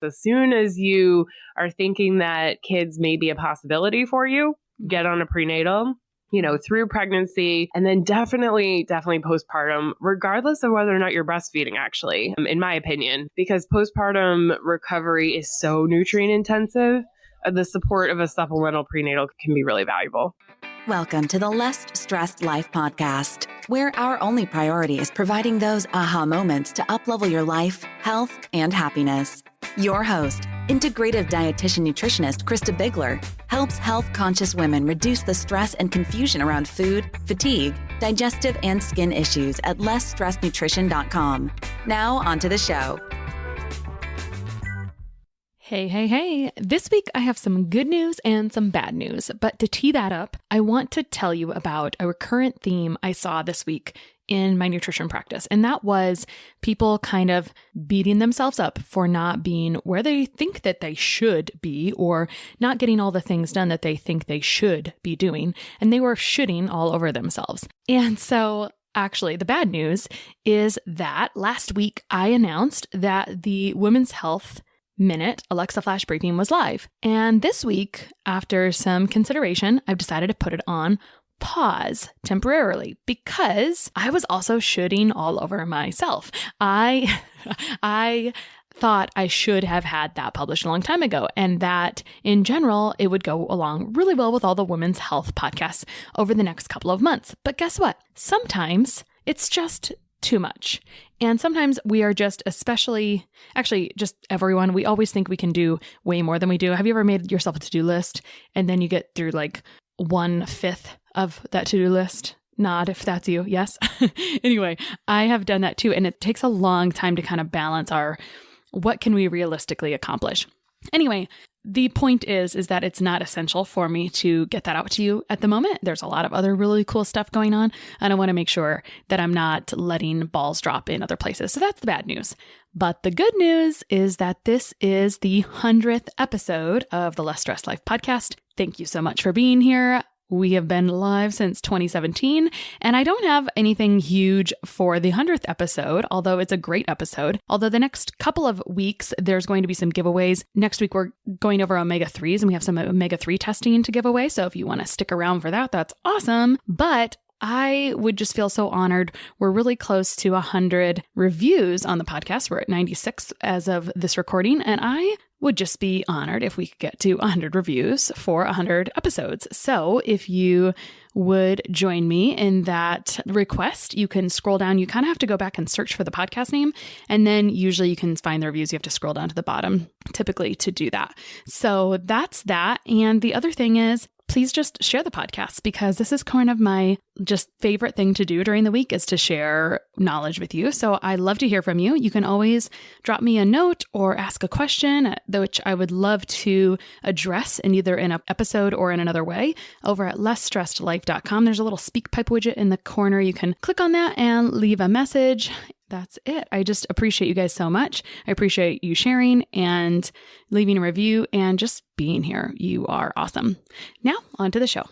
As soon as you are thinking that kids may be a possibility for you, get on a prenatal, through pregnancy, and then definitely postpartum, regardless of whether or not you're breastfeeding, actually, in my opinion, because postpartum recovery is so nutrient intensive. The support of a supplemental prenatal can be really valuable. Welcome to the Less Stressed Life podcast, where our only priority is providing those aha moments to uplevel your life, health, and happiness. Your host, integrative dietitian nutritionist Krista Bigler, helps health-conscious women reduce the stress and confusion around food, fatigue, digestive, and skin issues at lessstressednutrition.com. Now, onto the show. Hey. This week I have some good news and some bad news, but to tee that up, I want to tell you about a recurrent theme I saw this week in my nutrition practice, and that was people kind of beating themselves up for not being where they think that they should be or not getting all the things done that they think they should be doing, and they were shooting all over themselves. And so actually, the bad news is that last week I announced that the Women's Health Minute Alexa Flash Briefing was live. And this week, after some consideration, I've decided to put it on pause temporarily because I was also shooting all over myself. I thought I should have had that published a long time ago, and that in general, it would go along really well with all the women's health podcasts over the next couple of months. But guess what? Sometimes it's just too much. And sometimes we are just just everyone, we always think we can do way more than we do. Have you ever made yourself a to-do list and then you get through like 1/5 of that to-do list? Nod if that's you. Yes. Anyway, I have done that too. And it takes a long time to kind of balance what can we realistically accomplish? Anyway, the point is that it's not essential for me to get that out to you at the moment. There's a lot of other really cool stuff going on, and I want to make sure that I'm not letting balls drop in other places. So that's the bad news. But the good news is that this is the 100th episode of the Less Stressed Life podcast. Thank you so much for being here. We have been live since 2017, and I don't have anything huge for the 100th episode, although it's a great episode. Although the next couple of weeks, there's going to be some giveaways. Next week, we're going over omega-3s, and we have some omega-3 testing to give away. So if you want to stick around for that, that's awesome. But I would just feel so honored. We're really close to 100 reviews on the podcast. We're at 96 as of this recording, and I would just be honored if we could get to 100 reviews for 100 episodes. So if you would join me in that request, you can scroll down. You kind of have to go back and search for the podcast name, and then usually you can find the reviews. You have to scroll down to the bottom typically to do that. So that's that. And the other thing is, please just share the podcast, because this is kind of my just favorite thing to do during the week is to share knowledge with you. So I love to hear from you. You can always drop me a note or ask a question, which I would love to address in either in an episode or in another way over at lessstressedlife.com. There's a little speak pipe widget in the corner. You can click on that and leave a message. That's it. I just appreciate you guys so much. I appreciate you sharing and leaving a review and just being here. You are awesome. Now, on to the show.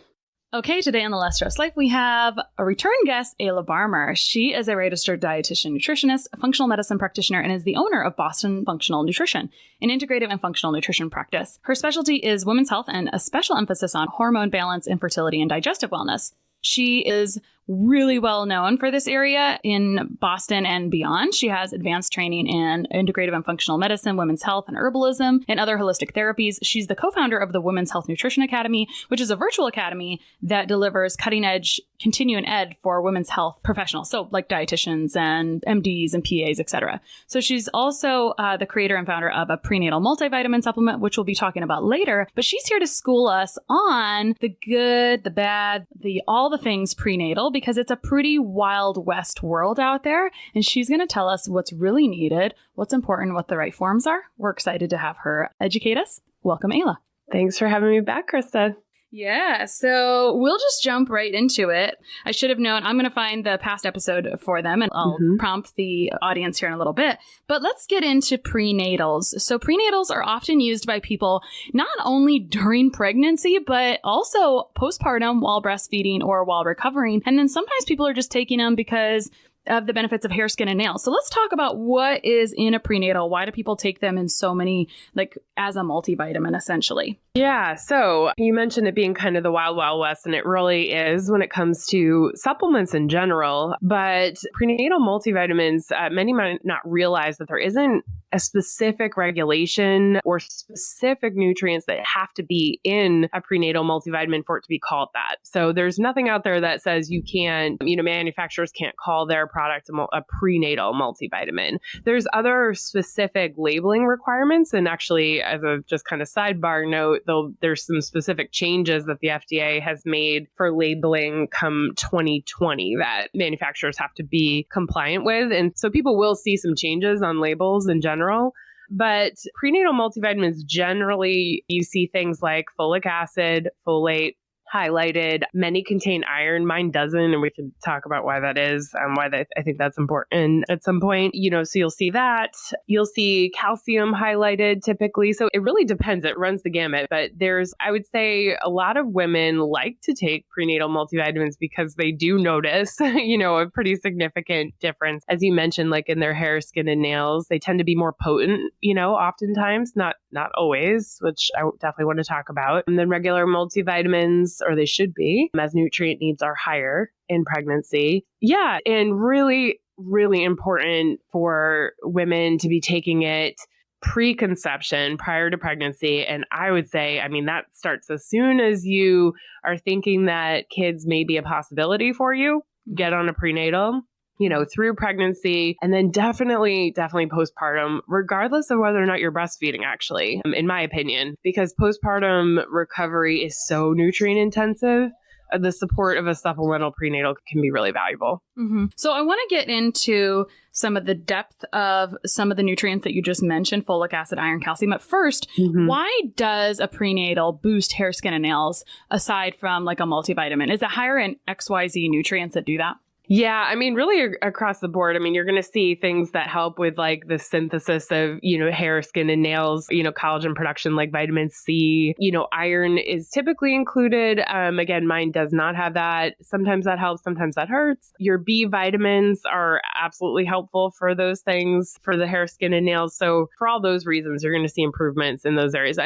Okay, today on the Less Stressed Life, we have a return guest, Ayla Barmmer. She is a registered dietitian nutritionist, a functional medicine practitioner, and is the owner of Boston Functional Nutrition, an integrative and functional nutrition practice. Her specialty is women's health and a special emphasis on hormone balance, infertility, and digestive wellness. She is really well known for this area in Boston and beyond. She has advanced training in integrative and functional medicine, women's health, and herbalism, and other holistic therapies. She's the co-founder of the Women's Health Nutrition Academy, which is a virtual academy that delivers cutting-edge continuing ed for women's health professionals, so like dietitians and MDs and PAs, etc. So she's also the creator and founder of a prenatal multivitamin supplement, which we'll be talking about later. But she's here to school us on the good, the bad, all the things prenatal, because it's a pretty wild west world out there. And she's going to tell us what's really needed, what's important, what the right forms are. We're excited to have her educate us. Welcome, Ayla. Thanks for having me back, Krista. Yeah, so we'll just jump right into it. I should have known. I'm going to find the past episode for them, and I'll prompt the audience here in a little bit. But let's get into prenatals. So prenatals are often used by people not only during pregnancy, but also postpartum while breastfeeding or while recovering. And then sometimes people are just taking them because of the benefits of hair, skin, and nails. So let's talk about what is in a prenatal. Why do people take them in so many, like as a multivitamin, essentially? Yeah. So you mentioned it being kind of the wild, wild west, and it really is when it comes to supplements in general. But prenatal multivitamins, many might not realize that there isn't a specific regulation or specific nutrients that have to be in a prenatal multivitamin for it to be called that. So there's nothing out there that says you can't, manufacturers can't call their product a prenatal multivitamin. There's other specific labeling requirements. And actually, as a just kind of sidebar note, there's some specific changes that the FDA has made for labeling come 2020 that manufacturers have to be compliant with. And so people will see some changes on labels in general. But prenatal multivitamins, generally, you see things like folic acid, folate, highlighted. Many contain iron. Mine doesn't, and we can talk about why that is and I think that's important at some point. So you'll see that. You'll see calcium highlighted typically. So it really depends. It runs the gamut. But I would say a lot of women like to take prenatal multivitamins because they do notice, a pretty significant difference. As you mentioned, like in their hair, skin, and nails, they tend to be more potent, oftentimes, not always, which I definitely want to talk about. And then regular multivitamins, or they should be, as nutrient needs are higher in pregnancy. Yeah, and really, really important for women to be taking it preconception, prior to pregnancy. And I would say, that starts as soon as you are thinking that kids may be a possibility for you, get on a prenatal, through pregnancy, and then definitely postpartum, regardless of whether or not you're breastfeeding, actually, in my opinion, because postpartum recovery is so nutrient intensive. The support of a supplemental prenatal can be really valuable. Mm-hmm. So I want to get into some of the depth of some of the nutrients that you just mentioned, folic acid, iron, calcium. But first, why does a prenatal boost hair, skin, and nails aside from like a multivitamin? Is it higher in XYZ nutrients that do that? Yeah, really across the board. You're going to see things that help with like the synthesis of, hair, skin, and nails, collagen production like vitamin C. Iron is typically included. Again, mine does not have that. Sometimes that helps, sometimes that hurts. Your B vitamins are absolutely helpful for those things, for the hair, skin, and nails. So for all those reasons, you're going to see improvements in those areas.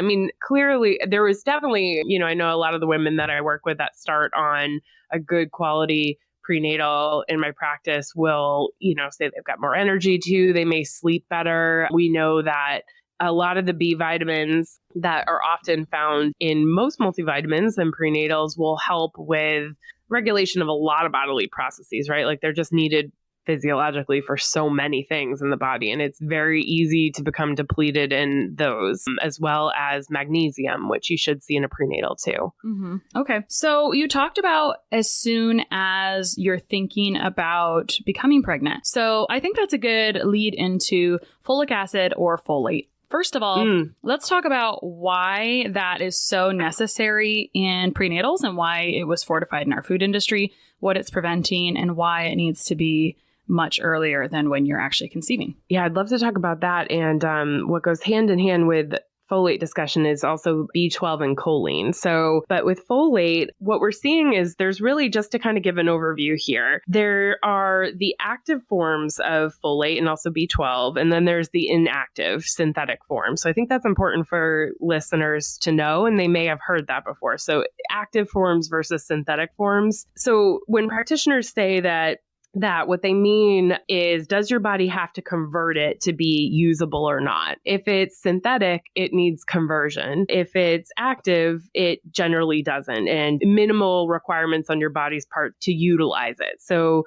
Clearly, there was definitely, I know a lot of the women that I work with that start on a good quality prenatal in my practice will, say they've got more energy too. They may sleep better. We know that a lot of the B vitamins that are often found in most multivitamins and prenatals will help with regulation of a lot of bodily processes, right? Like they're just needed physiologically for so many things in the body. And it's very easy to become depleted in those, as well as magnesium, which you should see in a prenatal too. Mm-hmm. Okay. So you talked about as soon as you're thinking about becoming pregnant. So I think that's a good lead into folic acid or folate. First of all, let's talk about why that is so necessary in prenatals and why it was fortified in our food industry, what it's preventing, and why it needs to be much earlier than when you're actually conceiving. Yeah, I'd love to talk about that. And what goes hand in hand with folate discussion is also B12 and choline. So, but with folate, what we're seeing is there's really, just to kind of give an overview here, there are the active forms of folate and also B12, and then there's the inactive synthetic form. So I think that's important for listeners to know, and they may have heard that before. So active forms versus synthetic forms. So when practitioners say that what they mean is, does your body have to convert it to be usable or not? If it's synthetic, it needs conversion. If it's active, it generally doesn't, and minimal requirements on your body's part to utilize it. So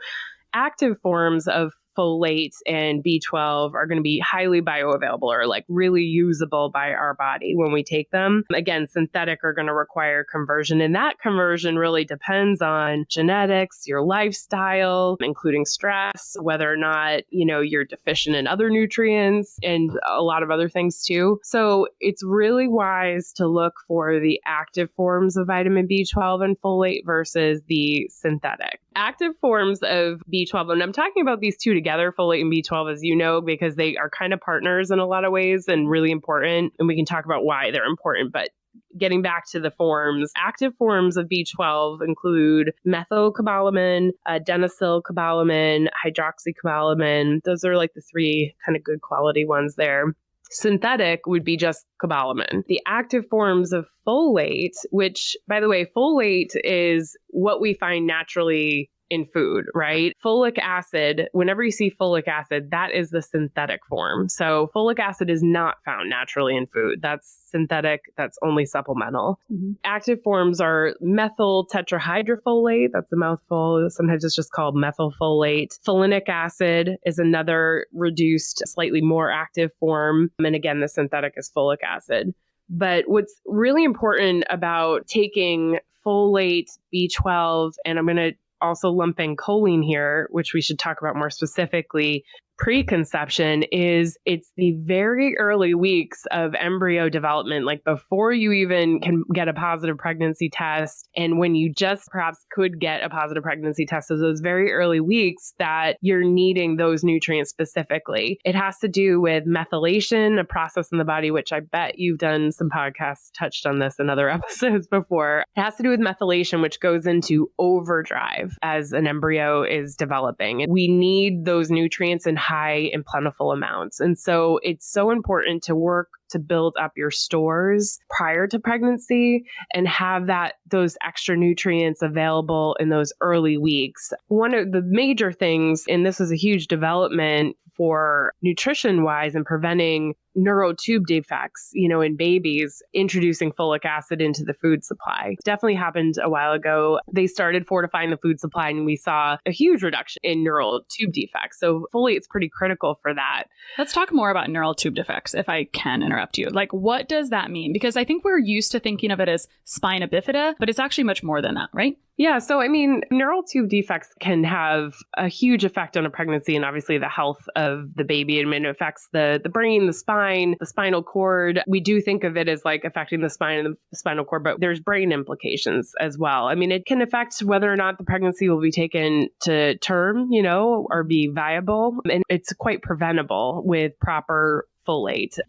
active forms of folate and B12 are going to be highly bioavailable, or like really usable by our body when we take them. Again, synthetic are going to require conversion, and that conversion really depends on genetics, your lifestyle, including stress, whether or not, you're deficient in other nutrients and a lot of other things too. So it's really wise to look for the active forms of vitamin B12 and folate versus the synthetic. Active forms of B12, and I'm talking about these two together, folate and B12, as you know, because they are kind of partners in a lot of ways and really important. And we can talk about why they're important. But getting back to the forms, active forms of B12 include methylcobalamin, adenosylcobalamin, hydroxycobalamin. Those are like the three kind of good quality ones there. Synthetic would be just cobalamin. The active forms of folate, which, by the way, folate is what we find naturally in food, right? Folic acid, whenever you see folic acid, that is the synthetic form. So folic acid is not found naturally in food. That's synthetic. That's only supplemental. Active forms are methyl tetrahydrofolate. That's a mouthful. Sometimes it's just called methylfolate. Folinic acid is another reduced, slightly more active form. And again, the synthetic is folic acid. But what's really important about taking folate, B12, and I'm going to also lump in choline here, which we should talk about more specifically, preconception, is it's the very early weeks of embryo development, like before you even can get a positive pregnancy test. And when you just perhaps could get a positive pregnancy test, so those very early weeks that you're needing those nutrients specifically. It has to do with methylation, a process in the body, which I bet you've done some podcasts touched on this in other episodes before. It has to do with methylation, which goes into overdrive as an embryo is developing. We need those nutrients in high and plentiful amounts. And so it's so important to work to build up your stores prior to pregnancy and have those extra nutrients available in those early weeks. One of the major things, and this is a huge development for nutrition-wise and preventing neural tube defects, in babies, introducing folic acid into the food supply. Definitely happened a while ago. They started fortifying the food supply and we saw a huge reduction in neural tube defects. So folate's pretty critical for that. Let's talk more about neural tube defects, if I can interrupt you. Like, what does that mean? Because I think we're used to thinking of it as spina bifida, but it's actually much more than that, right? Yeah. So, neural tube defects can have a huge effect on a pregnancy and obviously the health of the baby. It affects the brain, the spine, the spinal cord. We do think of it as like affecting the spine and the spinal cord, but there's brain implications as well. It can affect whether or not the pregnancy will be taken to term, or be viable. And it's quite preventable with proper folate,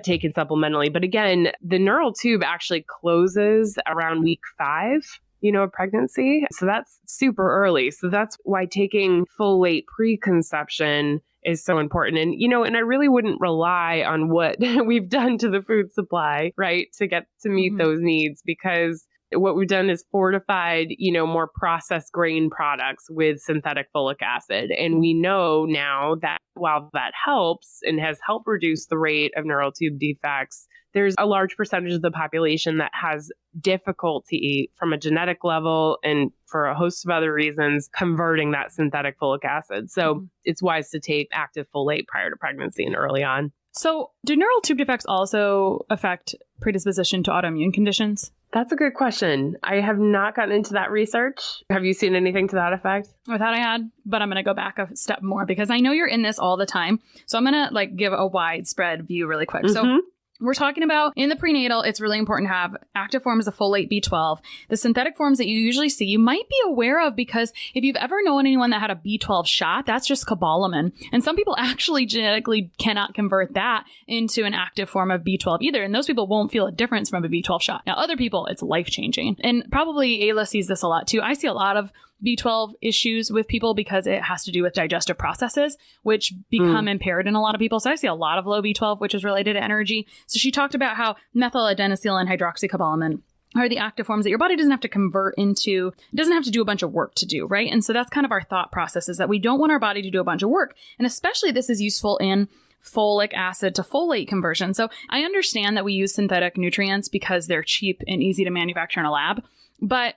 taken supplementally. But again, the neural tube actually closes around week 5. Of pregnancy. So that's super early. So that's why taking folate preconception is so important. And I really wouldn't rely on what we've done to the food supply, right, to meet those needs, because what we've done is fortified, more processed grain products with synthetic folic acid. And we know now that while that helps and has helped reduce the rate of neural tube defects, there's a large percentage of the population that has difficulty from a genetic level and for a host of other reasons converting that synthetic folic acid. So it's wise to take active folate prior to pregnancy and early on. So do neural tube defects also affect predisposition to autoimmune conditions? That's a good question. I have not gotten into that research. Have you seen anything to that effect? I thought I had, but I'm going to go back a step more because I know you're in this all the time. So I'm going to give a widespread view really quick. So we're talking about in the prenatal, it's really important to have active forms of folate, B12. The synthetic forms that you usually see, you might be aware of because if you've ever known anyone that had a B12 shot, that's just cobalamin. And some people actually genetically cannot convert that into an active form of B12 either. And those people won't feel a difference from a B12 shot. Now, other people, it's life-changing. And probably Ayla sees this a lot too. I see a lot of B12 issues with people because it has to do with digestive processes, which become impaired in a lot of people. So I see a lot of low B12, which is related to energy. So she talked about how methyl, adenosylcobalamin, and hydroxycobalamin are the active forms that your body doesn't have to convert into, it doesn't have to do a bunch of work to do, right? And so that's kind of our thought process, is that we don't want our body to do a bunch of work. And especially this is useful in folic acid to folate conversion. So I understand that we use synthetic nutrients because they're cheap and easy to manufacture in a lab. But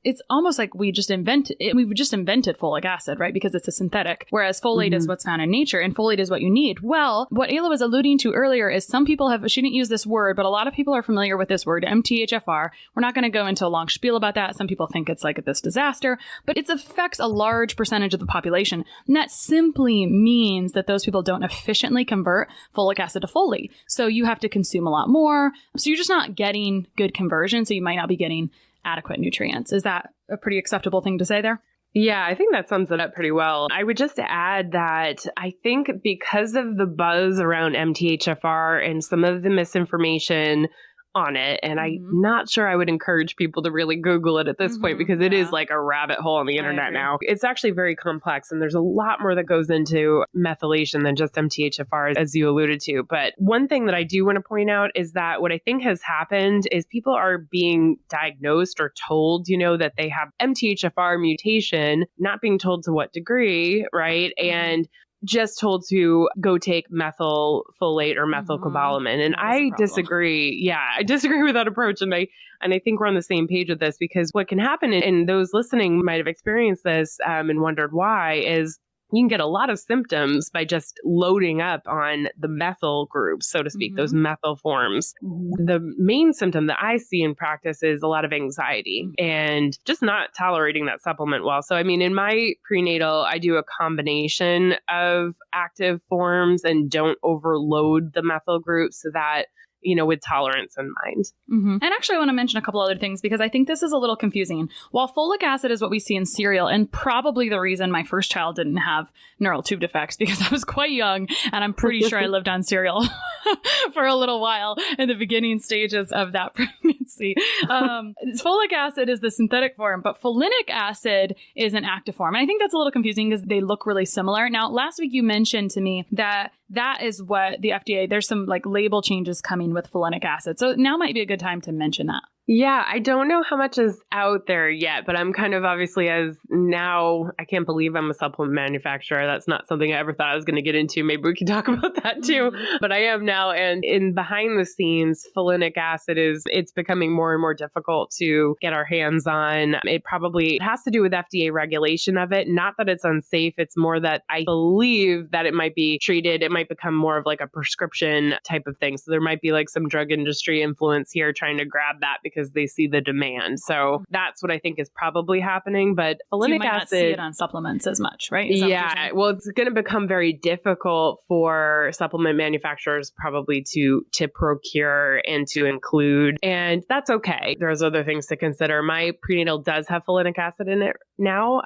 it's almost like we've just invented folic acid, right? Because it's a synthetic, whereas folate is what's found in nature and folate is what you need. Well, what Ayla was alluding to earlier is some people she didn't use this word, but a lot of people are familiar with this word, MTHFR. We're not going to go into a long spiel about that. Some people think it's like this disaster, but it affects a large percentage of the population. And that simply means that those people don't efficiently convert folic acid to folate. So you have to consume a lot more. So you're just not getting good conversion. So you might not be getting adequate nutrients. Is that a pretty acceptable thing to say there? Yeah, I think that sums it up pretty well. I would just add that I think because of the buzz around MTHFR and some of the misinformation on it. And I'm not sure I would encourage people to really Google it at this point because it is like a rabbit hole on the internet now. It's actually very complex and there's a lot more that goes into methylation than just MTHFR, as you alluded to. But one thing that I do want to point out is that what I think has happened is people are being diagnosed or told, that they have MTHFR mutation, not being told to what degree, right? And just told to go take methylfolate or methylcobalamin. And I disagree. Yeah, I disagree with that approach. And I think we're on the same page with this because what can happen, and those listening might have experienced this and wondered why, is you can get a lot of symptoms by just loading up on the methyl groups, so to speak, those methyl forms. The main symptom that I see in practice is a lot of anxiety and just not tolerating that supplement well. So, I mean, in my prenatal, I do a combination of active forms and don't overload the methyl groups so that with tolerance in mind. And actually, I want to mention a couple other things because I think this is a little confusing. While folic acid is what we see in cereal, and probably the reason my first child didn't have neural tube defects because I was quite young, and I'm pretty sure I lived on cereal for a little while in the beginning stages of that pregnancy. Folic acid is the synthetic form, but folinic acid is an active form. And I think that's a little confusing because they look really similar. Now, last week you mentioned to me that is what the FDA, there's some like label changes coming with folinic acid. So now might be a good time to mention that. Yeah, I don't know how much is out there yet, but I'm kind of obviously I can't believe I'm a supplement manufacturer. That's not something I ever thought I was going to get into. Maybe we can talk about that too, but I am now. And in behind the scenes, folinic acid it's becoming more and more difficult to get our hands on. It has to do with FDA regulation of it. Not that it's unsafe. It's more that I believe that it might be treated. It might become more of like a prescription type of thing. So there might be like some drug industry influence here trying to grab that because they see the demand. So that's what I think is probably happening. But folinic you might acid, not see it on supplements as much, right? Yeah. Well, it's going to become very difficult for supplement manufacturers probably to procure and to include. And that's okay. There's other things to consider. My prenatal does have folinic acid in it now.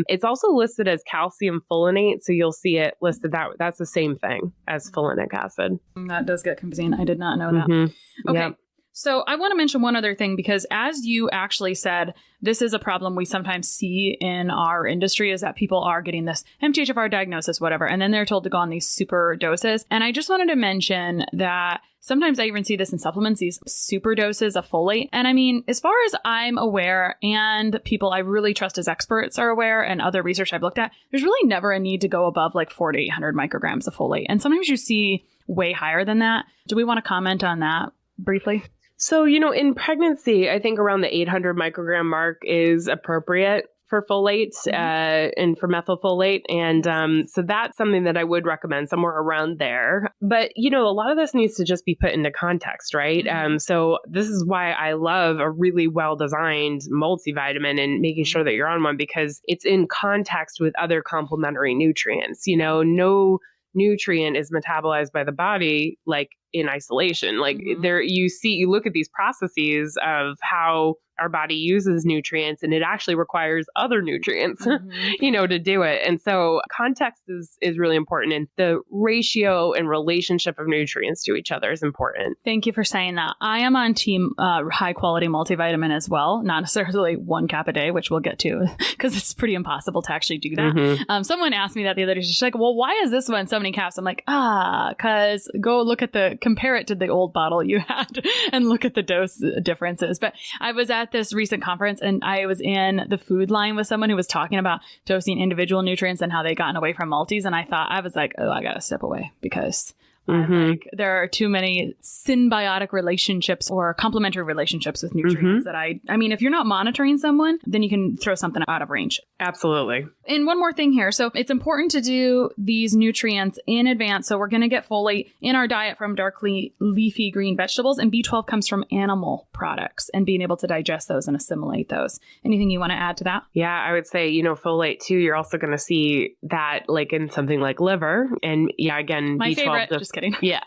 It's also listed as calcium folinate. So you'll see it listed that's the same thing as folinic acid. That does get confusing. I did not know that. Okay. Yep. So I want to mention one other thing, because as you actually said, this is a problem we sometimes see in our industry, is that people are getting this MTHFR diagnosis, whatever, and then they're told to go on these super doses. And I just wanted to mention that sometimes I even see this in supplements, these super doses of folate. And I mean, as far as I'm aware, and people I really trust as experts are aware, and other research I've looked at, there's really never a need to go above like 400 to 800 micrograms of folate. And sometimes you see way higher than that. Do we want to comment on that briefly? So, in pregnancy, I think around the 800 microgram mark is appropriate for folate and for methylfolate. And so that's something that I would recommend, somewhere around there. But, a lot of this needs to just be put into context, right? So this is why I love a really well-designed multivitamin and making sure that you're on one, because it's in context with other complementary nutrients. No nutrient is metabolized by the body like in isolation. Like you look at these processes of how our body uses nutrients, and it actually requires other nutrients, to do it. And so context is really important, and the ratio and relationship of nutrients to each other is important. Thank you for saying that. I am on team high quality multivitamin as well, not necessarily 1 cap a day, which we'll get to because it's pretty impossible to actually do that. Someone asked me that the other day. She's like, well, why is this one so many caps? I'm like, because go compare it to the old bottle you had and look at the dose differences. But I was at this recent conference and I was in the food line with someone who was talking about dosing individual nutrients and how they'd gotten away from multis. And I was like, oh, I got to step away because there are too many symbiotic relationships or complementary relationships with nutrients that I mean, if you're not monitoring someone, then you can throw something out of range. Absolutely. And one more thing here. So it's important to do these nutrients in advance. So we're going to get folate in our diet from darkly leafy green vegetables, and B12 comes from animal products, and being able to digest those and assimilate those. Anything you want to add to that? Yeah, I would say, folate too, you're also going to see that like in something like liver. And yeah, again, my B12 favorite. Just kidding. Yeah.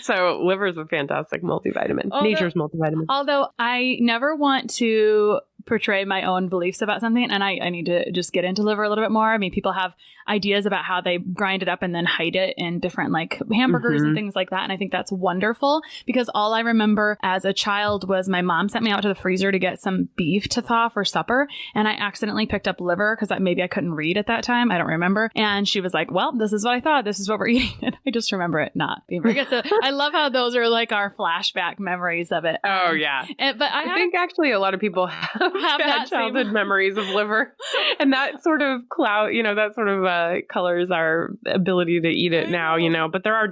So liver is a fantastic multivitamin. Nature's multivitamin. Although I never want to portray my own beliefs about something, and I need to just get into liver a little bit more. I mean, people have ideas about how they grind it up and then hide it in different like hamburgers and things like that. And I think that's wonderful, because all I remember as a child was my mom sent me out to the freezer to get some beef to thaw for supper. And I accidentally picked up liver because maybe I couldn't read at that time. I don't remember. And she was like, well, this is what I thought. This is what we're eating. And I just remember it not being very good. So I love how those are like our flashback memories of it. Oh, yeah. But I think actually a lot of people have bad childhood memories of liver. And that sort of that sort of colors our ability to eat it now, But there are,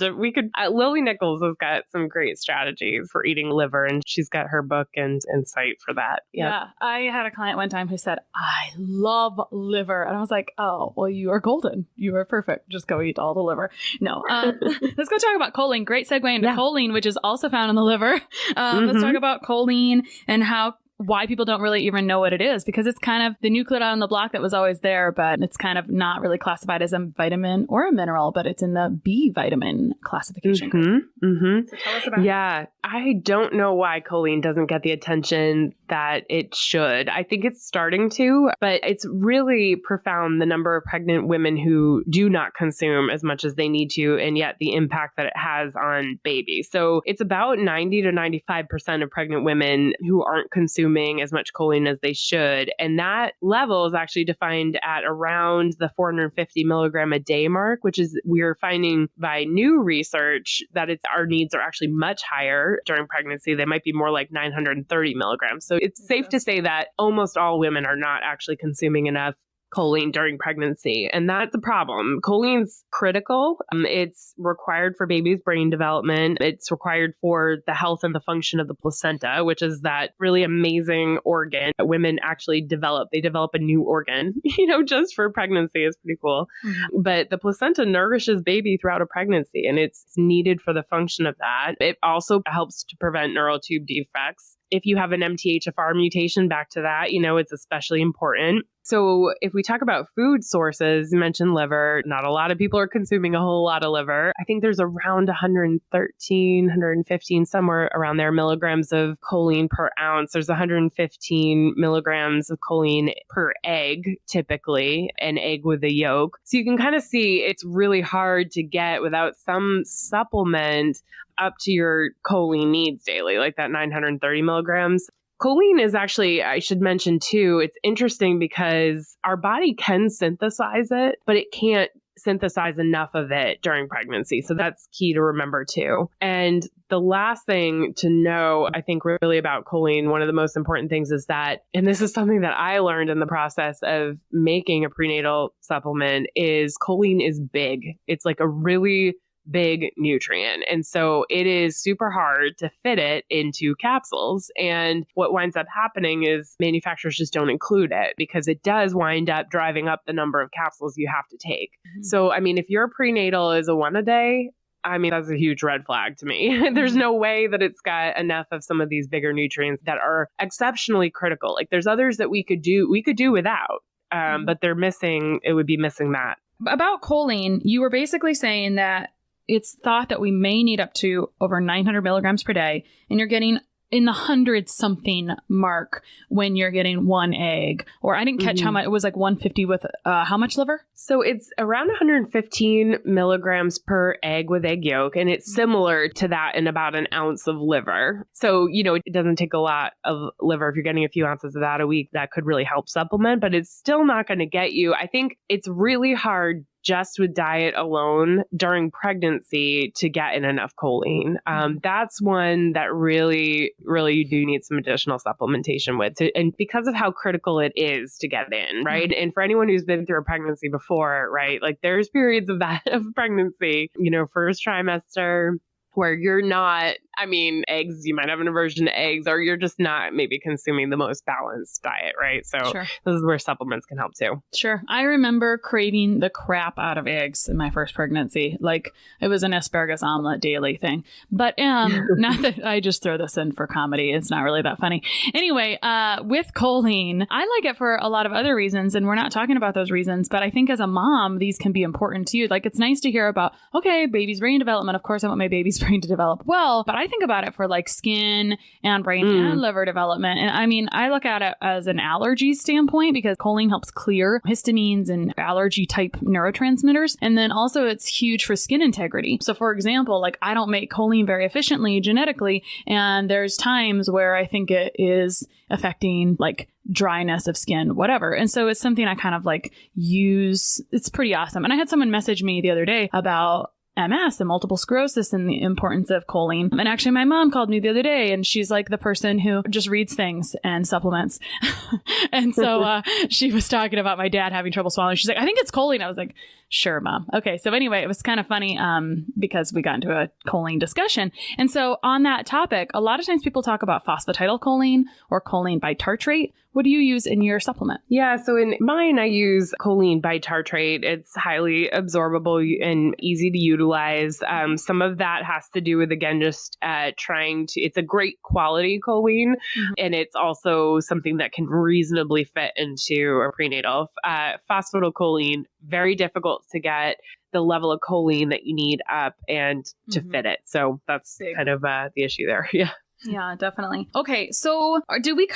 Lily Nichols has got some great strategies for eating liver, and she's got her book and site for that. Yep. Yeah. I had a client one time who said, I love liver. And I was like, oh, well, you are golden. You are perfect. Just go eat all the liver. No. Let's go talk about choline. Great segue into choline, which is also found in the liver. Let's talk about choline and why people don't really even know what it is, because it's kind of the nucleotide on the block that was always there, but it's kind of not really classified as a vitamin or a mineral, but it's in the B vitamin classification. So tell us about it. I don't know why choline doesn't get the attention that it should. I think it's starting to, but it's really profound the number of pregnant women who do not consume as much as they need to, and yet the impact that it has on babies. So it's about 90 to 95% of pregnant women who aren't consuming as much choline as they should. And that level is actually defined at around the 450 milligram a day mark, which is, we're finding by new research that our needs are actually much higher during pregnancy. They might be more like 930 milligrams. So it's safe to say that almost all women are not actually consuming enough choline during pregnancy. And that's a problem. Choline's critical. It's required for baby's brain development. It's required for the health and the function of the placenta, which is that really amazing organ that women actually develop. They develop a new organ, just for pregnancy. Is pretty cool. But the placenta nourishes baby throughout a pregnancy, and it's needed for the function of that. It also helps to prevent neural tube defects. If you have an MTHFR mutation, back to that, it's especially important. So if we talk about food sources, you mentioned liver. Not a lot of people are consuming a whole lot of liver. I think there's around 113, 115, somewhere around there, milligrams of choline per ounce. There's 115 milligrams of choline per egg, typically, an egg with a yolk. So you can kind of see it's really hard to get without some supplement up to your choline needs daily, like that 930 milligrams. Choline is actually, I should mention too, it's interesting because our body can synthesize it, but it can't synthesize enough of it during pregnancy. So that's key to remember too. And the last thing to know, I think really about choline, one of the most important things is that, and this is something that I learned in the process of making a prenatal supplement, is choline is big. It's like a really big nutrient. And so it is super hard to fit it into capsules. And what winds up happening is manufacturers just don't include it, because it does wind up driving up the number of capsules you have to take. So, if your prenatal is a 1 a day, that's a huge red flag to me. There's no way that it's got enough of some of these bigger nutrients that are exceptionally critical. Like there's others that we could do without, but it would be missing that. About choline, you were basically saying that it's thought that we may need up to over 900 milligrams per day, and you're getting in the 100-something mark when you're getting one egg. Or I didn't catch how much. It was like 150 with how much liver? So it's around 115 milligrams per egg with egg yolk, and it's similar to that in about an ounce of liver. So, it doesn't take a lot of liver. If you're getting a few ounces of that a week, that could really help supplement, but it's still not going to get you. I think it's really hard just with diet alone during pregnancy to get in enough choline. That's one that really, really you do need some additional supplementation with, and because of how critical it is to get in, right? And for anyone who's been through a pregnancy before, right? Like there's periods of pregnancy, first trimester, where you're not, eggs, you might have an aversion to eggs, or you're just not maybe consuming the most balanced diet, right? So This is where supplements can help too. Sure. I remember craving the crap out of eggs in my first pregnancy. Like it was an asparagus omelet daily thing. But not that I just throw this in for comedy. It's not really that funny. Anyway, with choline, I like it for a lot of other reasons, and we're not talking about those reasons, but I think as a mom, these can be important to you. Like it's nice to hear about, okay, baby's brain development. Of course, I want my baby's brain to develop well, but I think about it for like skin and brain and liver development. And I mean, I look at it as an allergy standpoint because choline helps clear histamines and allergy type neurotransmitters. And then also it's huge for skin integrity. So for example, like I don't make choline very efficiently genetically. And there's times where I think it is affecting like dryness of skin, whatever. And so it's something I kind of like use. It's pretty awesome. And I had someone message me the other day about MS and multiple sclerosis and the importance of choline. And actually my mom called me the other day and she's like the person who just reads things and supplements. And so she was talking about my dad having trouble swallowing. She's like, I think it's choline. I was like, sure, Mom. Okay. So anyway, it was kind of funny because we got into a choline discussion. And so on that topic, a lot of times people talk about phosphatidylcholine or choline bitartrate. What do you use in your supplement? Yeah, so in mine, I use choline bitartrate. It's highly absorbable and easy to utilize. Some of that has to do with, again, just it's a great quality choline, and it's also something that can reasonably fit into a prenatal. Phosphatidylcholine, very difficult to get the level of choline that you need up and to fit it. So that's kind of the issue there. Yeah. Yeah, definitely. Okay, so do we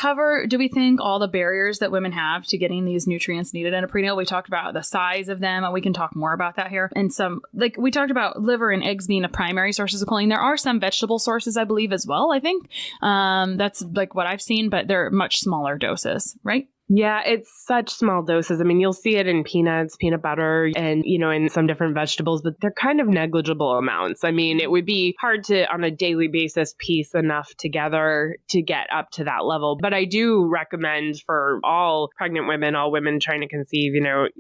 think all the barriers that women have to getting these nutrients needed in a prenatal? We talked about the size of them, and we can talk more about that here. And some, like we talked about liver and eggs being the primary sources of choline. There are some vegetable sources, I believe, as well, I think. That's like what I've seen, but they're much smaller doses, right? Yeah, it's such small doses. I mean, you'll see it in peanuts, peanut butter, and, in some different vegetables, but they're kind of negligible amounts. I mean, it would be hard to, on a daily basis, piece enough together to get up to that level. But I do recommend for all pregnant women, all women trying to conceive,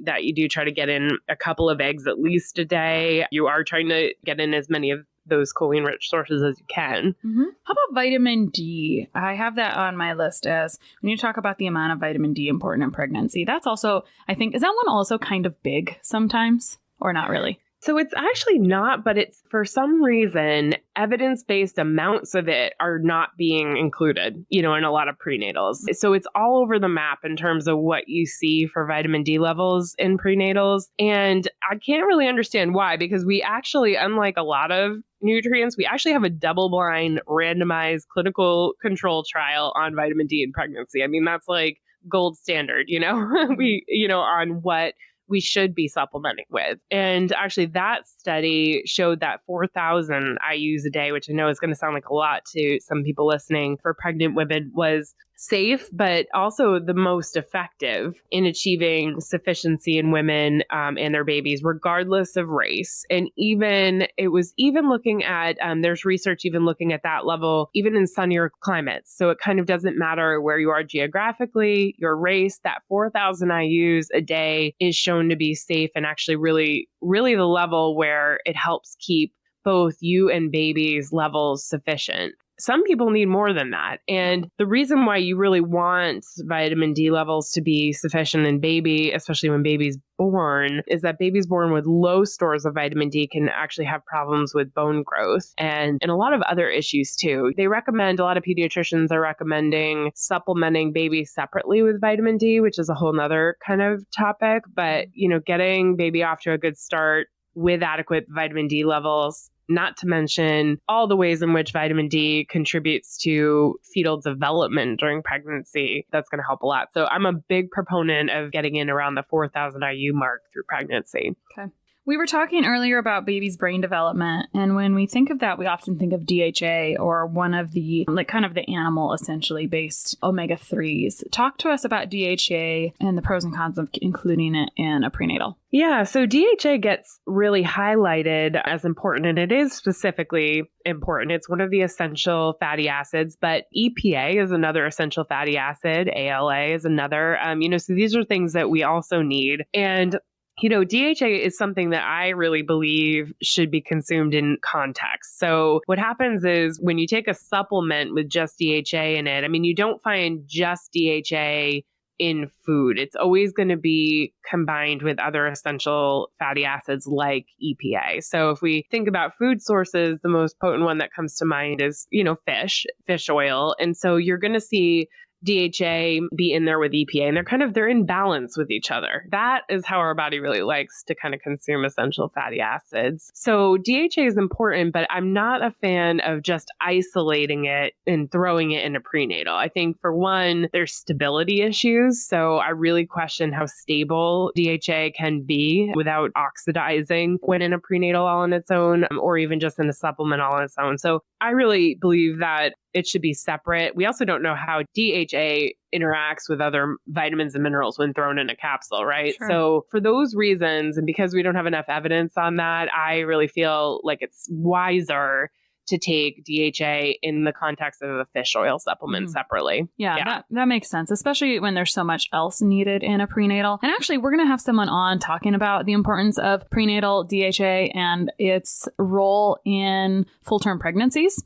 that you do try to get in a couple of eggs at least a day. You are trying to get in as many of those choline-rich sources as you can. How about vitamin D? I have that on my list as when you talk about the amount of vitamin D important in pregnancy. That's also, I think, is that one also kind of big sometimes or not really? So it's actually not, but it's for some reason, evidence-based amounts of it are not being included, in a lot of prenatals. So it's all over the map in terms of what you see for vitamin D levels in prenatals. And I can't really understand why, because we actually, unlike a lot of nutrients, we actually have a double-blind, randomized clinical control trial on vitamin D in pregnancy. I mean, that's like gold standard, on what we should be supplementing with. And actually that study showed that 4,000 IUs a day, which I know is going to sound like a lot to some people listening, for pregnant women was safe, but also the most effective in achieving sufficiency in women and their babies, regardless of race. And it was even looking at, there's research even looking at that level, even in sunnier climates. So it kind of doesn't matter where you are geographically, your race, that 4,000 IUs a day is shown to be safe and actually really, really the level where it helps keep both you and baby's levels sufficient. Some people need more than that. And the reason why you really want vitamin D levels to be sufficient in baby, especially when baby's born, is that babies born with low stores of vitamin D can actually have problems with bone growth and a lot of other issues too. A lot of pediatricians are recommending supplementing babies separately with vitamin D, which is a whole nother kind of topic. But, getting baby off to a good start with adequate vitamin D levels, not to mention all the ways in which vitamin D contributes to fetal development during pregnancy. That's going to help a lot. So I'm a big proponent of getting in around the 4,000 IU mark through pregnancy. Okay. We were talking earlier about baby's brain development. And when we think of that, we often think of DHA or one of the, kind of the animal essentially based omega-3s. Talk to us about DHA and the pros and cons of including it in a prenatal. Yeah, so DHA gets really highlighted as important, and it is specifically important. It's one of the essential fatty acids, but EPA is another essential fatty acid. ALA is another. So these are things that we also need. And DHA is something that I really believe should be consumed in context. So what happens is when you take a supplement with just DHA in it, you don't find just DHA in food. It's always going to be combined with other essential fatty acids like EPA. So if we think about food sources, the most potent one that comes to mind is, fish oil. And so you're going to see DHA be in there with EPA, and they're in balance with each other. That is how our body really likes to kind of consume essential fatty acids. So DHA is important, but I'm not a fan of just isolating it and throwing it into prenatal. I think for one, there's stability issues. So I really question how stable DHA can be without oxidizing when in a prenatal all on its own, or even just in a supplement all on its own. So I really believe that it should be separate. We also don't know how DHA interacts with other vitamins and minerals when thrown in a capsule, right? Sure. So for those reasons, and because we don't have enough evidence on that, I really feel like it's wiser to take DHA in the context of a fish oil supplement separately. Yeah. That makes sense, especially when there's so much else needed in a prenatal. And actually, we're going to have someone on talking about the importance of prenatal DHA and its role in full-term pregnancies,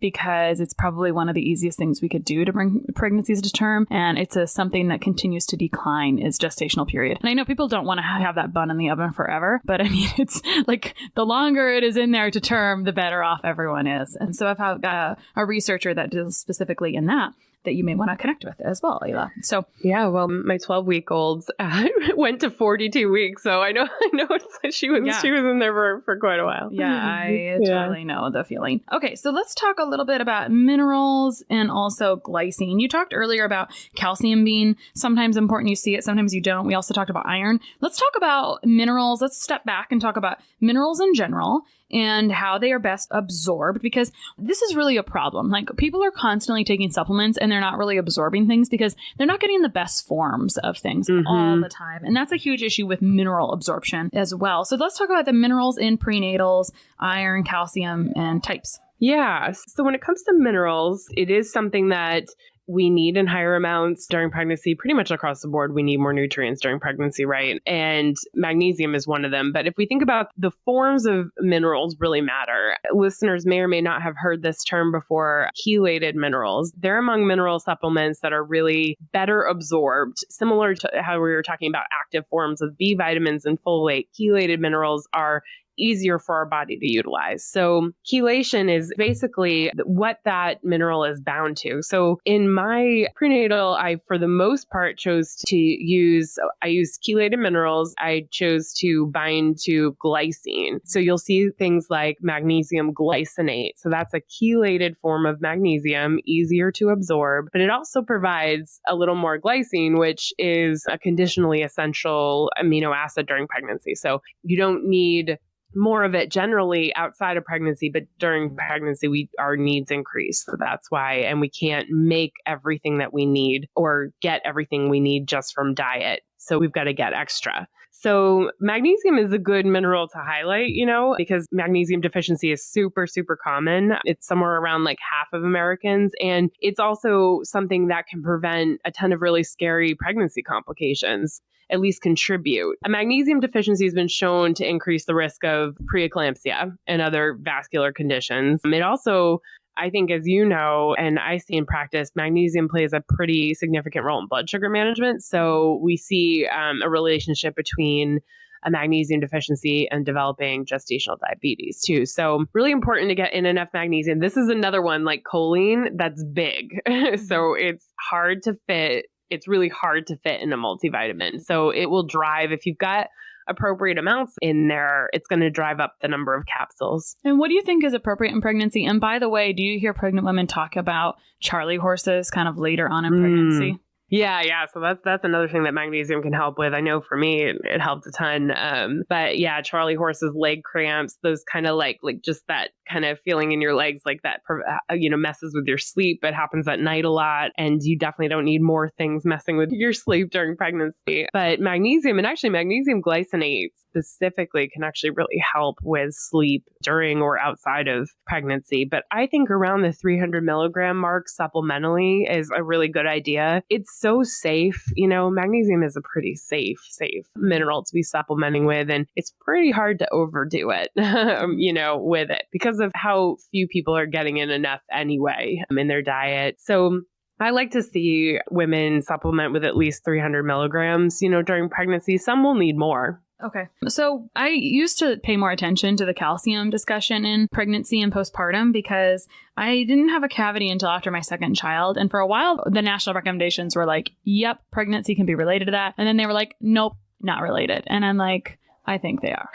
because it's probably one of the easiest things we could do to bring pregnancies to term. And it's something that continues to decline is gestational period. And I know people don't want to have that bun in the oven forever, but I mean, it's like the longer it is in there to term, the better off everyone is. And so I've got a researcher that deals specifically in that you may want to connect with as well, Ayla. So yeah, well, my 12-week-old went to 42 weeks, so I know it's like she was in there for quite a while. Yeah, I totally know the feeling. Okay, so let's talk a little bit about minerals and also glycine. You talked earlier about calcium being sometimes important. You see it, sometimes you don't. We also talked about iron. Let's talk about minerals. Let's step back and talk about minerals in general and how they are best absorbed, because this is really a problem. Like, people are constantly taking supplements and they're not really absorbing things because they're not getting the best forms of things all the time. And that's a huge issue with mineral absorption as well. So let's talk about the minerals in prenatals, iron, calcium, and types. Yeah. So when it comes to minerals, it is something that we need in higher amounts during pregnancy. Pretty much across the board, we need more nutrients during pregnancy, right? And magnesium is one of them. But if we think about the forms of minerals really matter. Listeners may or may not have heard this term before, chelated minerals. They're among mineral supplements that are really better absorbed, similar to how we were talking about active forms of B vitamins and folate. Chelated minerals are easier for our body to utilize. So chelation is basically what that mineral is bound to. So in my prenatal, I, for the most part, chose to use chelated minerals. I chose to bind to glycine. So you'll see things like magnesium glycinate. So that's a chelated form of magnesium, easier to absorb, but it also provides a little more glycine, which is a conditionally essential amino acid during pregnancy. So you don't need more of it generally outside of pregnancy, but during pregnancy, our needs increase. So that's why, and we can't make everything that we need or get everything we need just from diet. So we've got to get extra. So magnesium is a good mineral to highlight, because magnesium deficiency is super, super common. It's somewhere around like half of Americans. And it's also something that can prevent a ton of really scary pregnancy complications, at least contribute. A magnesium deficiency has been shown to increase the risk of preeclampsia and other vascular conditions. It also, I think, as you know, and I see in practice, magnesium plays a pretty significant role in blood sugar management. So we see a relationship between a magnesium deficiency and developing gestational diabetes too. So really important to get in enough magnesium. This is another one like choline that's big. So it's hard to fit. It's really hard to fit in a multivitamin. So it will drive, if you've got appropriate amounts in there, it's going to drive up the number of capsules. And what do you think is appropriate in pregnancy? And by the way, do you hear pregnant women talk about Charlie horses kind of later on in pregnancy? Yeah. So that's another thing that magnesium can help with. I know for me, it helped a ton. But yeah, Charlie horses, leg cramps, those kind of like just that kind of feeling in your legs, like that, messes with your sleep. It happens at night a lot. And you definitely don't need more things messing with your sleep during pregnancy. But magnesium, and actually magnesium glycinate specifically, can actually really help with sleep during or outside of pregnancy. But I think around the 300 milligram mark supplementally is a really good idea. It's so safe. Magnesium is a pretty safe mineral to be supplementing with. And it's pretty hard to overdo it, with it because of how few people are getting in enough anyway in their diet. So I like to see women supplement with at least 300 milligrams, during pregnancy. Some will need more. Okay. So I used to pay more attention to the calcium discussion in pregnancy and postpartum because I didn't have a cavity until after my second child. And for a while, the national recommendations were like, yep, pregnancy can be related to that. And then they were like, nope, not related. And I'm like, I think they are.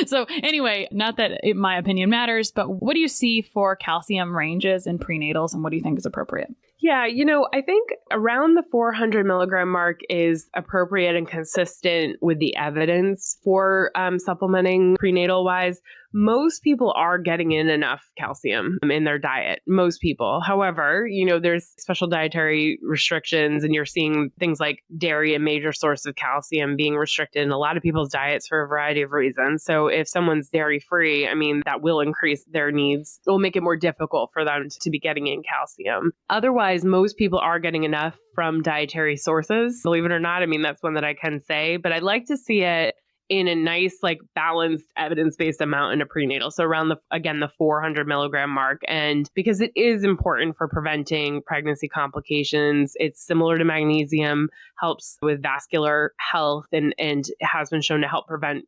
So anyway, not that my opinion matters, but what do you see for calcium ranges in prenatals and what do you think is appropriate? Yeah, I think around the 400 milligram mark is appropriate and consistent with the evidence for supplementing prenatal wise. Most people are getting in enough calcium in their diet. Most people. However, there's special dietary restrictions and you're seeing things like dairy, a major source of calcium, being restricted in a lot of people's diets for a variety of reasons. So if someone's dairy free, that will increase their needs. It will make it more difficult for them to be getting in calcium. Otherwise, most people are getting enough from dietary sources. Believe it or not, that's one that I can say, but I'd like to see it in a nice, balanced, evidence-based amount in a prenatal. So around the 400 milligram mark. And because it is important for preventing pregnancy complications, it's similar to magnesium, helps with vascular health, and has been shown to help prevent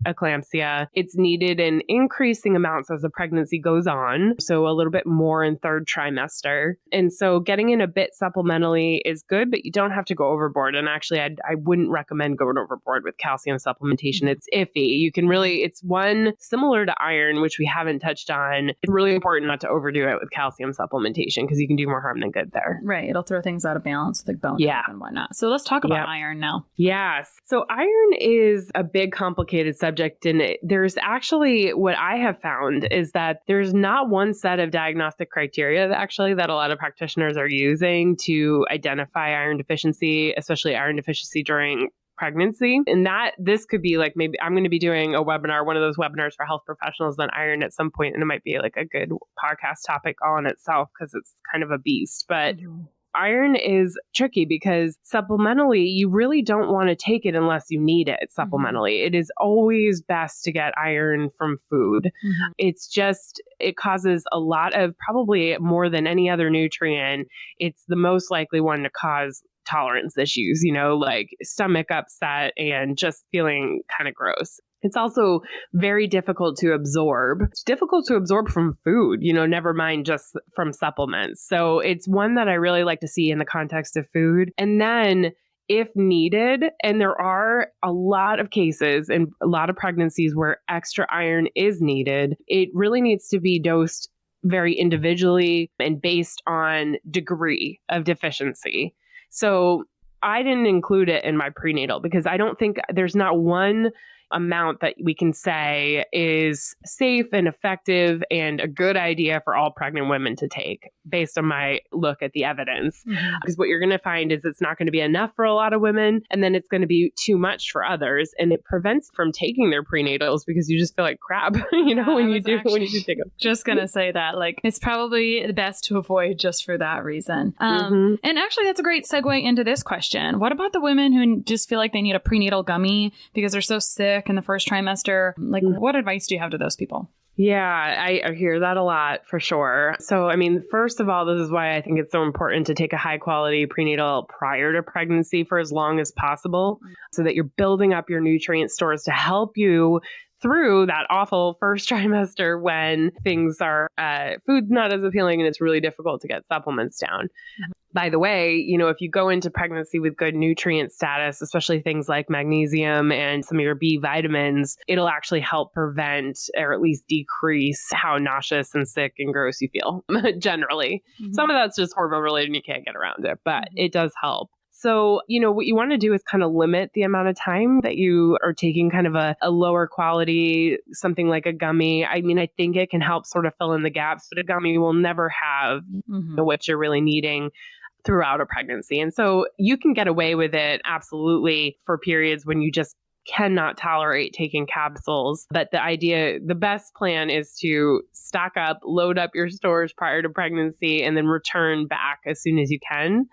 preeclampsia. It's needed in increasing amounts as the pregnancy goes on, so a little bit more in third trimester. And so getting in a bit supplementally is good, but you don't have to go overboard. And actually, I wouldn't recommend going overboard with calcium supplementation. It's iffy. You can it's one similar to iron, which we haven't touched on. It's really important not to overdo it with calcium supplementation because you can do more harm than good there. Right. It'll throw things out of balance with bone health and whatnot. So let's talk about iron now. Yes. So iron is a big complicated subject, and there's actually, what I have found is that there's not one set of diagnostic criteria that a lot of practitioners are using to identify iron deficiency, especially iron deficiency during pregnancy. And that this could be maybe I'm going to be doing a webinar, one of those webinars for health professionals on iron at some point, and it might be a good podcast topic all in itself because it's kind of a beast. But iron is tricky because supplementally, you really don't want to take it unless you need it supplementally. It is always best to get iron from food. It causes a lot of, probably more than any other nutrient, it's the most likely one to cause tolerance issues, like stomach upset and just feeling kind of gross. It's also very difficult to absorb. It's difficult to absorb from food, never mind just from supplements. So it's one that I really like to see in the context of food. And then if needed, and there are a lot of cases and a lot of pregnancies where extra iron is needed, it really needs to be dosed very individually and based on degree of deficiency. So I didn't include it in my prenatal because I don't think there's not one amount that we can say is safe and effective and a good idea for all pregnant women to take based on my look at the evidence. Because what you're going to find is it's not going to be enough for a lot of women, and then it's going to be too much for others, and it prevents from taking their prenatals because you just feel like crap, when you do take them. Just going to say that it's probably the best to avoid just for that reason. And actually that's a great segue into this question. What about the women who just feel like they need a prenatal gummy because they're so sick in the first trimester? What advice do you have to those people? Yeah, I hear that a lot for sure. So, first of all, this is why I think it's so important to take a high quality prenatal prior to pregnancy for as long as possible so that you're building up your nutrient stores to help you through that awful first trimester when things are, food's not as appealing and it's really difficult to get supplements down. By the way, if you go into pregnancy with good nutrient status, especially things like magnesium and some of your B vitamins, it'll actually help prevent or at least decrease how nauseous and sick and gross you feel generally. Some of that's just hormone related and you can't get around it, but it does help. So, what you want to do is kind of limit the amount of time that you are taking kind of a lower quality, something like a gummy. I think it can help sort of fill in the gaps, but a gummy will never have what you're really needing throughout a pregnancy. And so you can get away with it absolutely for periods when you just cannot tolerate taking capsules. But the best plan is to stock up, load up your stores prior to pregnancy, and then return back as soon as you can.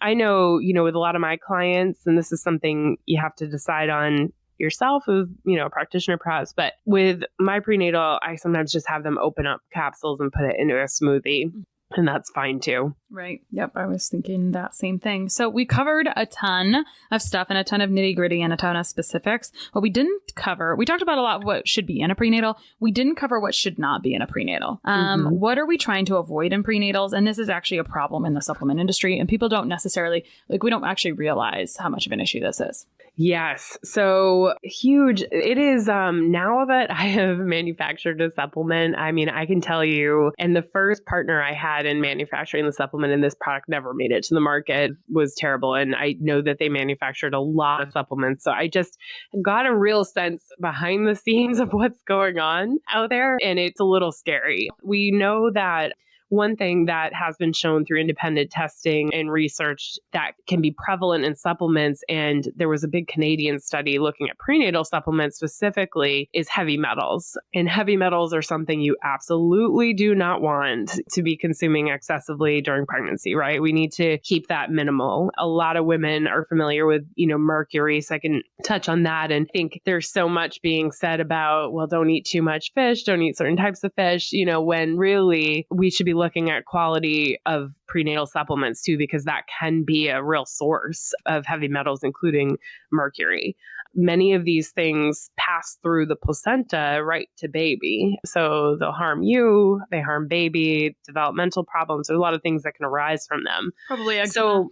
I know, with a lot of my clients, and this is something you have to decide on yourself as, a practitioner perhaps, but with my prenatal, I sometimes just have them open up capsules and put it into a smoothie. And that's fine too. Right. Yep. I was thinking that same thing. So we covered a ton of stuff and a ton of nitty gritty and a ton of specifics. What we didn't cover, we talked about a lot of what should be in a prenatal. We didn't cover what should not be in a prenatal. What are we trying to avoid in prenatals? And this is actually a problem in the supplement industry. And people don't necessarily, we don't actually realize how much of an issue this is. Yes. So huge. It is now that I have manufactured a supplement, I mean, I can tell you, and the first partner I had in manufacturing the supplement, and this product never made it to the market, was terrible. And I know that they manufactured a lot of supplements. So I just got a real sense behind the scenes of what's going on out there. And it's a little scary. We know that one thing that has been shown through independent testing and research that can be prevalent in supplements, and there was a big Canadian study looking at prenatal supplements specifically, is heavy metals. And heavy metals are something you absolutely do not want to be consuming excessively during pregnancy, right? We need to keep that minimal. A lot of women are familiar with, mercury, so I can touch on that and think there's so much being said about, well, don't eat too much fish, don't eat certain types of fish, when really we should be looking at quality of prenatal supplements too, because that can be a real source of heavy metals, including mercury. Many of these things pass through the placenta right to baby. So they'll harm you, they harm baby, developmental problems. There's a lot of things that can arise from them. Probably eczema. So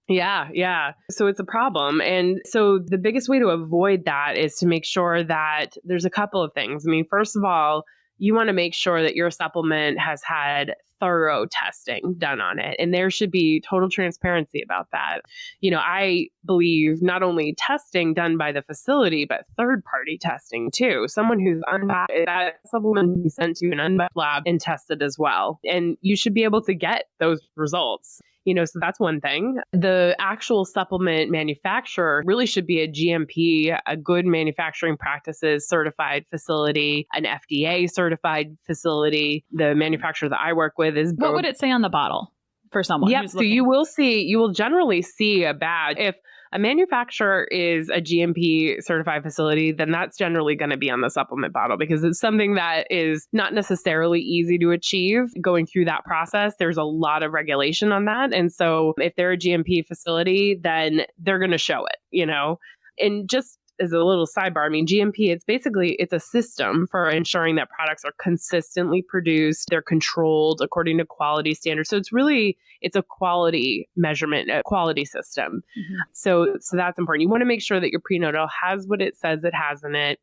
yeah. So it's a problem. And so the biggest way to avoid that is to make sure that there's a couple of things. I mean, first of all, you want to make sure that your supplement has had thorough testing done on it. And there should be total transparency about that. I believe not only testing done by the facility, but third-party testing too. Someone who's unbiased, that supplement be sent to an unbiased lab and tested as well. And you should be able to get those results. So that's one thing. The actual supplement manufacturer really should be a GMP, a good manufacturing practices certified facility, an FDA certified facility. The manufacturer that I work with is What would it say on the bottle for someone? Yep. So you will generally see a badge. If a manufacturer is a GMP certified facility, then that's generally going to be on the supplement bottle, because it's something that is not necessarily easy to achieve. Going through that process, there's a lot of regulation on that. And so if they're a GMP facility, then they're going to show it, And just as a little sidebar, I mean, GMP, it's a system for ensuring that products are consistently produced, they're controlled according to quality standards. So it's a quality measurement, a quality system. Mm-hmm. So that's important. You want to make sure that your prenatal has what it says it has in it.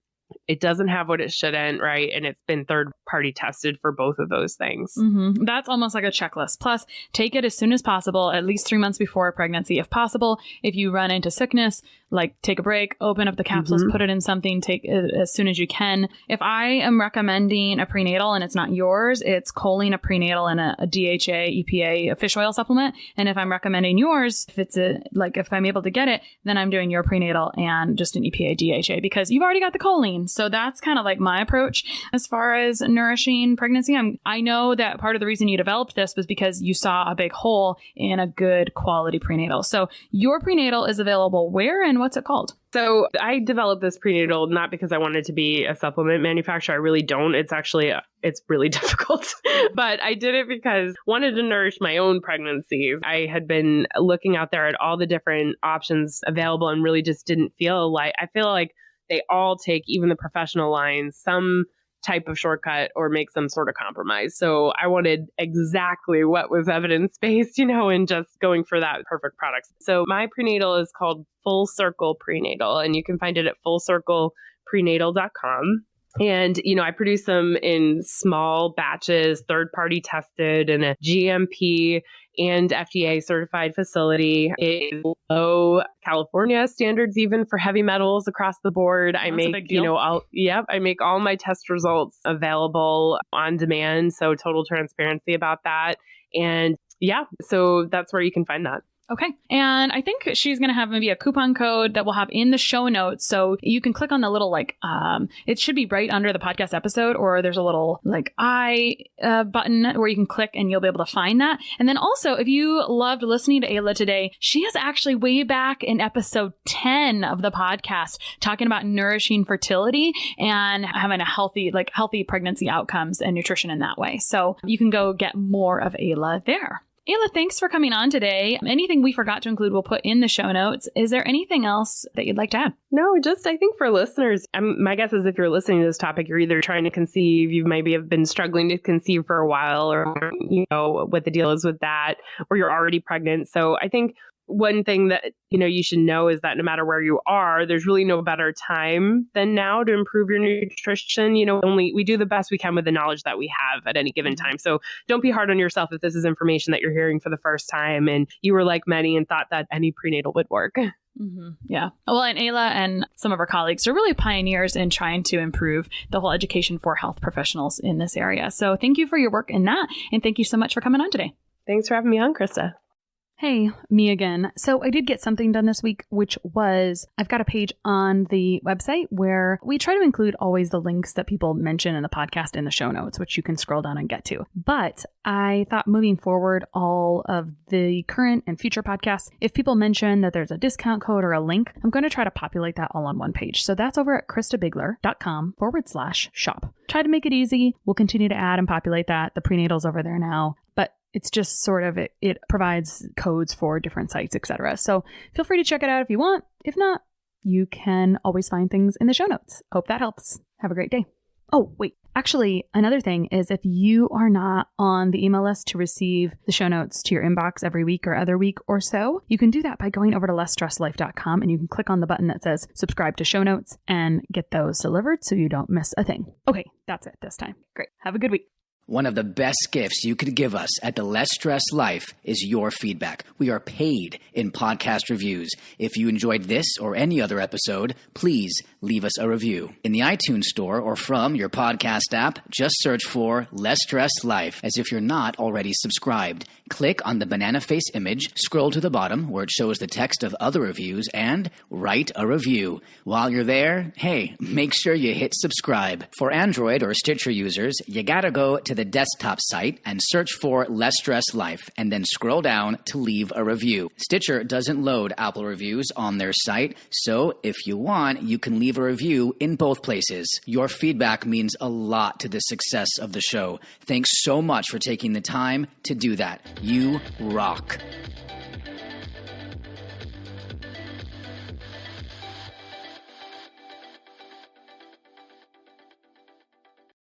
It doesn't have what it shouldn't, right? And it's been third-party tested for both of those things. Mm-hmm. That's almost like a checklist. Plus, take it as soon as possible, at least 3 months before pregnancy, if possible. If you run into sickness, take a break, open up the capsules, put it in something, take it as soon as you can. If I am recommending a prenatal and it's not yours, it's choline, a prenatal, and a DHA, EPA, a fish oil supplement. And if I'm recommending yours, if I'm able to get it, then I'm doing your prenatal and just an EPA, DHA, because you've already got the choline. So that's kind of like my approach as far as nourishing pregnancy. I know that part of the reason you developed this was because you saw a big hole in a good quality prenatal. So your prenatal is available where and what's it called? So I developed this prenatal not because I wanted to be a supplement manufacturer. I really don't. It's really difficult. But I did it because I wanted to nourish my own pregnancies. I had been looking out there at all the different options available and really just didn't feel like, I feel like they all take, even the professional lines, some type of shortcut or make some sort of compromise. So I wanted exactly what was evidence-based, and just going for that perfect product. So my prenatal is called Full Circle Prenatal, and you can find it at fullcircleprenatal.com. And, I produce them in small batches, third-party tested in a GMP and FDA certified facility. It is low California standards, even for heavy metals across the board. That's a big deal. I make all my test results available on demand. So total transparency about that. And so that's where you can find that. Okay. And I think she's going to have maybe a coupon code that we'll have in the show notes. So you can click on the little it should be right under the podcast episode, or there's a little button where you can click and you'll be able to find that. And then also, if you loved listening to Ayla today, she is actually way back in episode 10 of the podcast talking about nourishing fertility and having a healthy pregnancy outcomes and nutrition in that way. So you can go get more of Ayla there. Ayla, thanks for coming on today. Anything we forgot to include, we'll put in the show notes. Is there anything else that you'd like to add? No, just I think for listeners, my guess is if you're listening to this topic, you're either trying to conceive, you maybe have been struggling to conceive for a while, or, what the deal is with that, or you're already pregnant. So I think one thing that, you should know is that no matter where you are, there's really no better time than now to improve your nutrition. We do the best we can with the knowledge that we have at any given time. So don't be hard on yourself if this is information that you're hearing for the first time and you were like many and thought that any prenatal would work. Mm-hmm. Yeah. Well, and Ayla and some of our colleagues are really pioneers in trying to improve the whole education for health professionals in this area. So thank you for your work in that. And thank you so much for coming on today. Thanks for having me on, Krista. Hey, me again. So I did get something done this week, which was I've got a page on the website where we try to include always the links that people mention in the podcast in the show notes, which you can scroll down and get to. But I thought moving forward, all of the current and future podcasts, if people mention that there's a discount code or a link, I'm going to try to populate that all on one page. So that's over at kristabigler.com/shop. Try to make it easy. We'll continue to add and populate that. The prenatal's over there now. But it's just sort of, it provides codes for different sites, etc. So feel free to check it out if you want. If not, you can always find things in the show notes. Hope that helps. Have a great day. Oh, wait. Actually, another thing is if you are not on the email list to receive the show notes to your inbox every week or other week or so, you can do that by going over to lessstresslife.com and you can click on the button that says subscribe to show notes and get those delivered so you don't miss a thing. Okay, that's it this time. Great. Have a good week. One of the best gifts you could give us at the Less Stress Life is your feedback. We are paid in podcast reviews. If you enjoyed this or any other episode, please leave us a review. In the iTunes store or from your podcast app, just search for Less Stress Life as if you're not already subscribed. Click on the banana face image, scroll to the bottom where it shows the text of other reviews, and write a review. While you're there, hey, make sure you hit subscribe. For Android or Stitcher users, you gotta go to the desktop site and search for Less Stress Life, and then scroll down to leave a review. Stitcher doesn't load Apple reviews on their site, so if you want, you can leave a review in both places. Your feedback means a lot to the success of the show. Thanks so much for taking the time to do that. You rock.